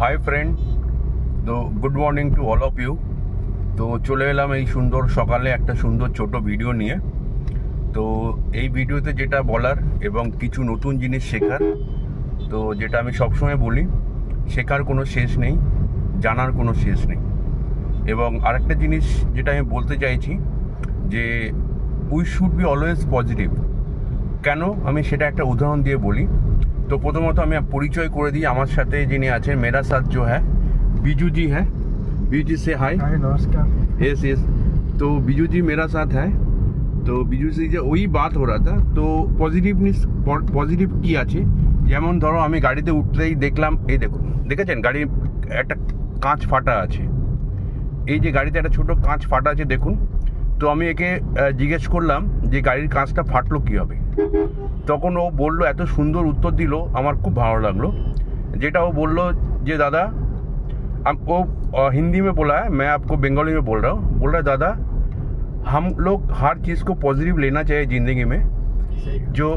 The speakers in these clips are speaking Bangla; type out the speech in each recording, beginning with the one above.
হাই ফ্রেন্ড, তো good morning to all of you. তো চলে এলাম এই সুন্দর সকালে একটা সুন্দর ছোট ভিডিও নিয়ে। তো এই ভিডিওতে যেটা বলার এবং কিছু নতুন জিনিস শেখার, তো যেটা আমি সবসময় বলি, শেখার কোনো শেষ নেই, জানার কোনো শেষ নেই। এবং আরেকটা জিনিস যেটা আমি বলতে চাইছি যে we should be always positive. কেন আমি সেটা একটা উদাহরণ দিয়ে বলি। তো প্রথমত আমি পরিচয় করে দিই, আমার সাথে যিনি আছেন মেরা সাথ जो है बीजू जी है। बीजू जी से हाय। नमस्कार। Yes yes. तो बीजू जी मेरा साथ है। তো বিজু से वही बात हो रहा था। তো পজিটিভ কি আছে, যেমন ধরো আমি গাড়িতে উঠতেই দেখলাম, এই দেখুন, দেখেছেন গাড়ির একটা কাঁচ ফাটা আছে। এই যে গাড়িতে একটা ছোট কাঁচ ফাটা আছে দেখুন। তো আমি একে জিজ্ঞেস করলাম যে গাড়ির কাঁচটা ফাটলো কীভাবে। তখন ও বললো, এত সুন্দর উত্তর দিল, আমার খুব ভালো লাগলো। যেটা ও বললো যে দাदा, वो हिंदी में बोला है, मैं आपको बंगाली में बोल रहा हूँ। बोल रहा है दादा, हम लोग हर चीज़ को पॉजिटिव लेना चाहिए ज़िंदगी में। जो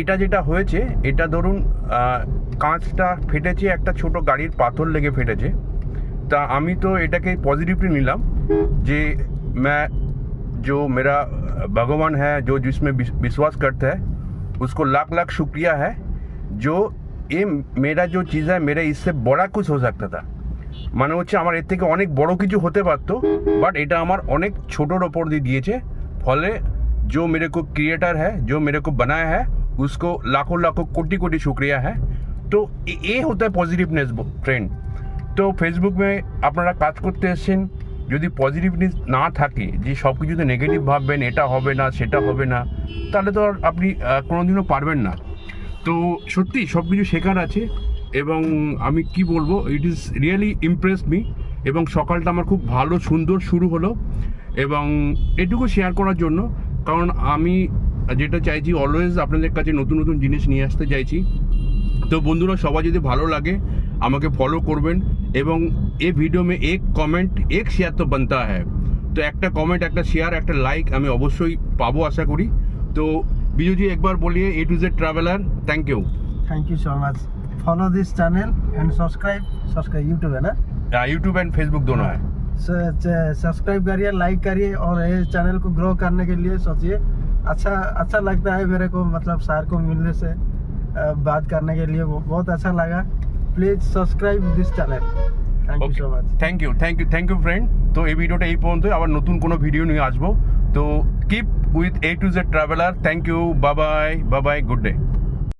এটা যেটা হয়েছে, এটা ধরুন কাঁচটা ফেটেছে, একটা ছোট গাড়ির পাথর লেগে ফেটেছে। তা আমি তো এটাকে পজিটিভলি নিলাম যে मैं जो मेरा भगवान है, जो जिसमें विश्वास करता है, उसको लाख लाख शुक्रिया है जो ये मेरा जो चीज़ है, मेरा इससे बड़ा कुछ हो सकता था। মানে হচ্ছে আমার এর থেকে অনেক বড় কিছু হতে পারতো, বাট এটা আমার অনেক ছোটোর ওপর দিয়ে দিয়েছে। ফলে जो मेरे को क्रिएटर है, जो मेरे को बनाया है, उसको लाखों लाखों कोटि कोटि शुक्रिया है। तो ये होता है पॉजिटिवनेस फ्रेंड। তো ফেসবুকে আপনারা কাজ করতে এসেছেন, যদি পজিটিভনেস না থাকে, যে সব কিছুতে নেগেটিভ ভাববেন, এটা হবে না সেটা হবে না, তাহলে তো আর আপনি কোনোদিনও পারবেন না। তো সত্যি সব কিছু শেখার আছে। এবং আমি কি বলবো, it is really Impress me. এবং সকালটা আমার খুব ভালো সুন্দর শুরু হলো, এবং এটুকু শেয়ার করার জন্য, কারণ আমি যেটা চাইছি অলওয়েজ আপনাদের কাছে নতুন নতুন জিনিস নিয়ে আসতে চাইছি। তো বন্ধুরা, সবাই যদি ভালো লাগে আমাকে ফলো করবেন, এবং এই ভিডিও মে এক কমেন্ট এক শেয়ার তো বানতা হ্যায়। তো একটা কমেন্ট, একটা শেয়ার, একটা লাইক আমি অবশ্যই পাবো আশা করি। তো বিজু জি একবার বলিয়ে A to Z traveller, thank you so much. Follow this channel and subscribe YouTube है ना, यूट्यूब एंड फेसबुक दोनों है। सब्सक्राइब करिए, लाइक करिए, और ये चैनल को ग्रो करने के लिए सोचिए। अच्छा लगता है मेरे को, मतलब सर को मिलने से बात करने के लिए बहुत अच्छा लगा। Please subscribe this channel. Thank you so much. Thank you friend. তো এই ভিডিওটা এই পর্যন্ত, আবার নতুন কোনো ভিডিও নিয়ে আসবো। তো keep with A to Z traveller. Thank you, bye bye, good day.